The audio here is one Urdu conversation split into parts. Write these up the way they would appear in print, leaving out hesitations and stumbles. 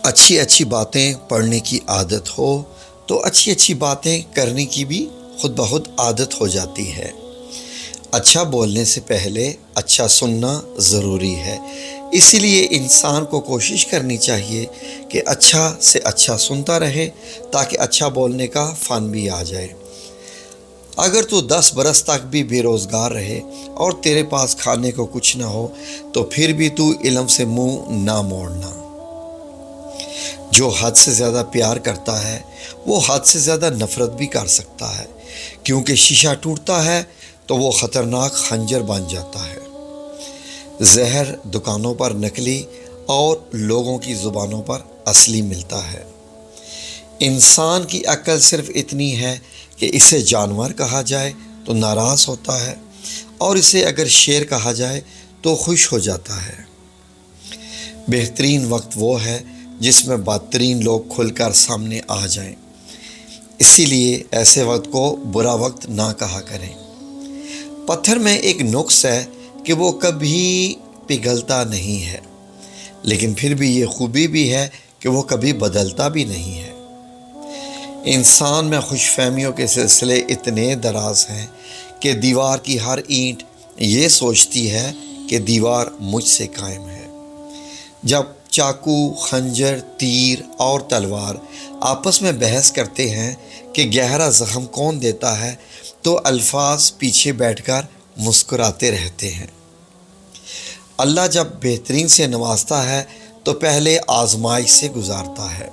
اچھی اچھی باتیں پڑھنے کی عادت ہو تو اچھی اچھی باتیں کرنے کی بھی خود بخود عادت ہو جاتی ہے۔ اچھا بولنے سے پہلے اچھا سننا ضروری ہے، اسی لیے انسان کو کوشش کرنی چاہیے کہ اچھا سے اچھا سنتا رہے تاکہ اچھا بولنے کا فن بھی آ جائے۔ اگر تو 10 برس تک بھی بے روزگار رہے اور تیرے پاس کھانے کو کچھ نہ ہو تو پھر بھی تو علم سے منہ نہ موڑنا۔ جو حد سے زیادہ پیار کرتا ہے وہ حد سے زیادہ نفرت بھی کر سکتا ہے، کیونکہ شیشہ ٹوٹتا ہے تو وہ خطرناک خنجر بن جاتا ہے۔ زہر دکانوں پر نکلی اور لوگوں کی زبانوں پر اصلی ملتا ہے۔ انسان کی عقل صرف اتنی ہے کہ اسے جانور کہا جائے تو ناراض ہوتا ہے، اور اسے اگر شیر کہا جائے تو خوش ہو جاتا ہے۔ بہترین وقت وہ ہے جس میں بدترین لوگ کھل کر سامنے آ جائیں، اسی لیے ایسے وقت کو برا وقت نہ کہا کریں۔ پتھر میں ایک نقص ہے کہ وہ کبھی پگھلتا نہیں ہے، لیکن پھر بھی یہ خوبی بھی ہے کہ وہ کبھی بدلتا بھی نہیں ہے۔ انسان میں خوش فہمیوں کے سلسلے اتنے دراز ہیں کہ دیوار کی ہر اینٹ یہ سوچتی ہے کہ دیوار مجھ سے قائم ہے۔ جب چاقو، خنجر، تیر اور تلوار آپس میں بحث کرتے ہیں کہ گہرا زخم کون دیتا ہے تو الفاظ پیچھے بیٹھ کر مسکراتے رہتے ہیں۔ اللہ جب بہترین سے نوازتا ہے تو پہلے آزمائش سے گزارتا ہے۔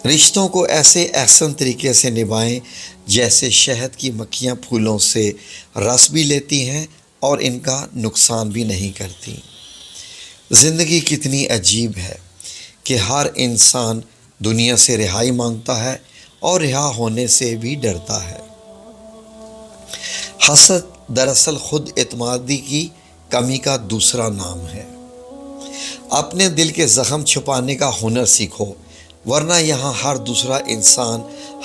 رشتوں کو ایسے احسن طریقے سے نبھائیں جیسے شہد کی مکھیاں پھولوں سے رس بھی لیتی ہیں اور ان کا نقصان بھی نہیں کرتی۔ زندگی کتنی عجیب ہے کہ ہر انسان دنیا سے رہائی مانگتا ہے اور رہا ہونے سے بھی ڈرتا ہے۔ حسد دراصل خود اعتمادی کی کمی کا دوسرا نام ہے۔ اپنے دل کے زخم چھپانے کا ہنر سیکھو، ورنہ یہاں ہر دوسرا انسان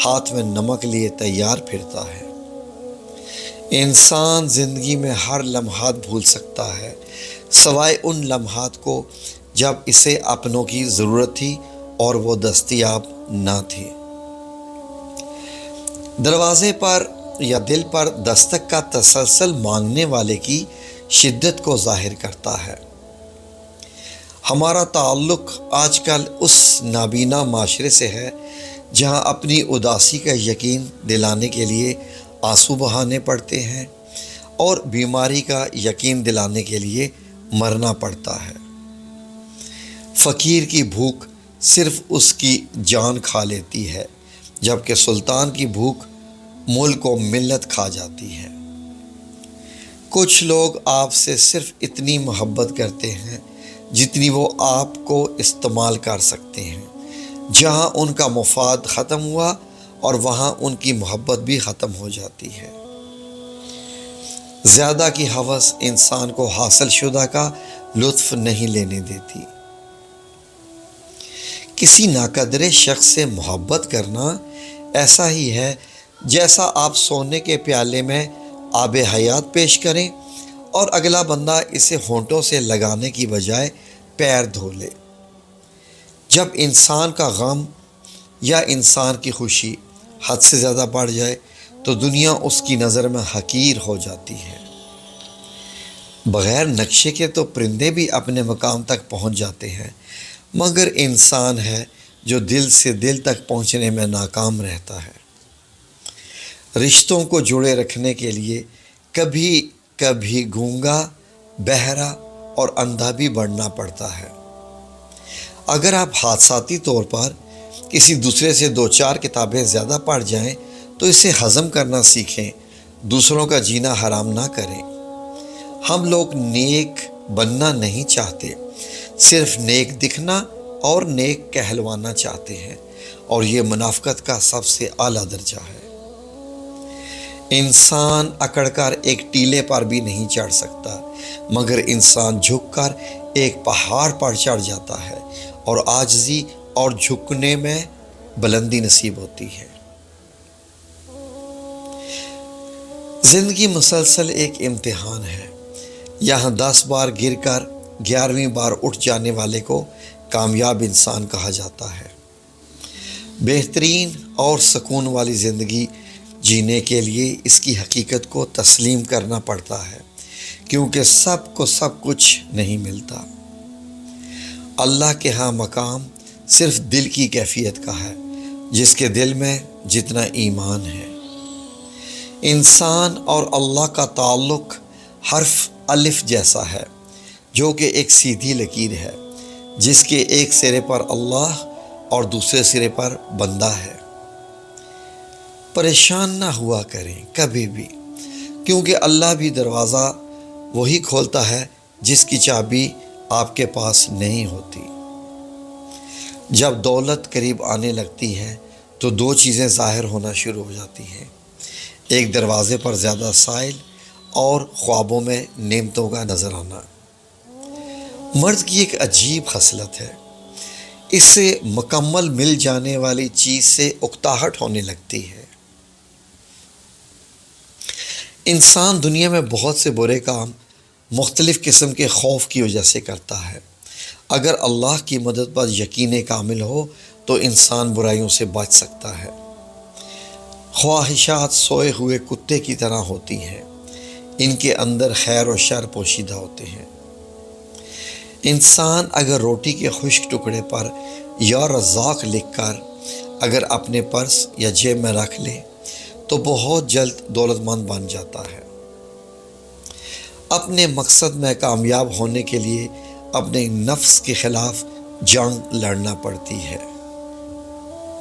ہاتھ میں نمک لیے تیار پھرتا ہے۔ انسان زندگی میں ہر لمحات بھول سکتا ہے سوائے ان لمحات کو جب اسے اپنوں کی ضرورت تھی اور وہ دستیاب نہ تھے۔ دروازے پر یا دل پر دستک کا تسلسل مانگنے والے کی شدت کو ظاہر کرتا ہے۔ ہمارا تعلق آج کل اس نابینا معاشرے سے ہے جہاں اپنی اداسی کا یقین دلانے کے لیے آنسو بہانے پڑتے ہیں اور بیماری کا یقین دلانے کے لیے مرنا پڑتا ہے۔ فقیر کی بھوک صرف اس کی جان کھا لیتی ہے، جبکہ سلطان کی بھوک ملک و ملت کھا جاتی ہے۔ کچھ لوگ آپ سے صرف اتنی محبت کرتے ہیں جتنی وہ آپ کو استعمال کر سکتے ہیں۔ جہاں ان کا مفاد ختم ہوا اور وہاں ان کی محبت بھی ختم ہو جاتی ہے۔ زیادہ کی ہوس انسان کو حاصل شدہ کا لطف نہیں لینے دیتی۔ کسی ناقدر شخص سے محبت کرنا ایسا ہی ہے جیسا آپ سونے کے پیالے میں آب حیات پیش کریں اور اگلا بندہ اسے ہونٹوں سے لگانے کی بجائے پیر دھو لے۔ جب انسان کا غم یا انسان کی خوشی حد سے زیادہ بڑھ جائے تو دنیا اس کی نظر میں حقیر ہو جاتی ہے۔ بغیر نقشے کے تو پرندے بھی اپنے مقام تک پہنچ جاتے ہیں، مگر انسان ہے جو دل سے دل تک پہنچنے میں ناکام رہتا ہے۔ رشتوں کو جڑے رکھنے کے لیے کبھی کبھی گونگا، بہرا اور اندھا بھی بننا پڑتا ہے۔ اگر آپ حادثاتی طور پر کسی دوسرے سے 2-4 کتابیں زیادہ پڑھ جائیں تو اسے ہضم کرنا سیکھیں، دوسروں کا جینا حرام نہ کریں۔ ہم لوگ نیک بننا نہیں چاہتے، صرف نیک دکھنا اور نیک کہلوانا چاہتے ہیں، اور یہ منافقت کا سب سے اعلیٰ درجہ ہے۔ انسان اکڑ کر ایک ٹیلے پر بھی نہیں چڑھ سکتا، مگر انسان جھک کر ایک پہاڑ پر چڑھ جاتا ہے، اور عاجزی اور جھکنے میں بلندی نصیب ہوتی ہے۔ زندگی مسلسل ایک امتحان ہے۔ یہاں 10 بار گر کر 11ویں بار اٹھ جانے والے کو کامیاب انسان کہا جاتا ہے۔ بہترین اور سکون والی زندگی جینے کے لیے اس کی حقیقت کو تسلیم کرنا پڑتا ہے، کیونکہ سب کو سب کچھ نہیں ملتا۔ اللہ کے ہاں مقام صرف دل کی کیفیت کا ہے، جس کے دل میں جتنا ایمان ہے۔ انسان اور اللہ کا تعلق حرف الف جیسا ہے، جو کہ ایک سیدھی لکیر ہے، جس کے ایک سرے پر اللہ اور دوسرے سرے پر بندہ ہے۔ پریشان نہ ہوا کریں کبھی بھی، کیونکہ اللہ بھی دروازہ وہی کھولتا ہے جس کی چابی آپ کے پاس نہیں ہوتی۔ جب دولت قریب آنے لگتی ہے تو دو چیزیں ظاہر ہونا شروع ہو جاتی ہیں، ایک دروازے پر زیادہ سائل اور خوابوں میں نعمتوں کا نظر آنا۔ مرد کی ایک عجیب خصلت ہے، اس سے مکمل مل جانے والی چیز سے اکتاہٹ ہونے لگتی ہے۔ انسان دنیا میں بہت سے برے کام مختلف قسم کے خوف کی وجہ سے کرتا ہے۔ اگر اللہ کی مدد پر یقین کامل ہو تو انسان برائیوں سے بچ سکتا ہے۔ خواہشات سوئے ہوئے کتے کی طرح ہوتی ہیں، ان کے اندر خیر و شر پوشیدہ ہوتے ہیں۔ انسان اگر روٹی کے خشک ٹکڑے پر یا رزاق لکھ کر اگر اپنے پرس یا جیب میں رکھ لے تو بہت جلد دولت مند بن جاتا ہے۔ اپنے مقصد میں کامیاب ہونے کے لیے اپنے نفس کے خلاف جنگ لڑنا پڑتی ہے۔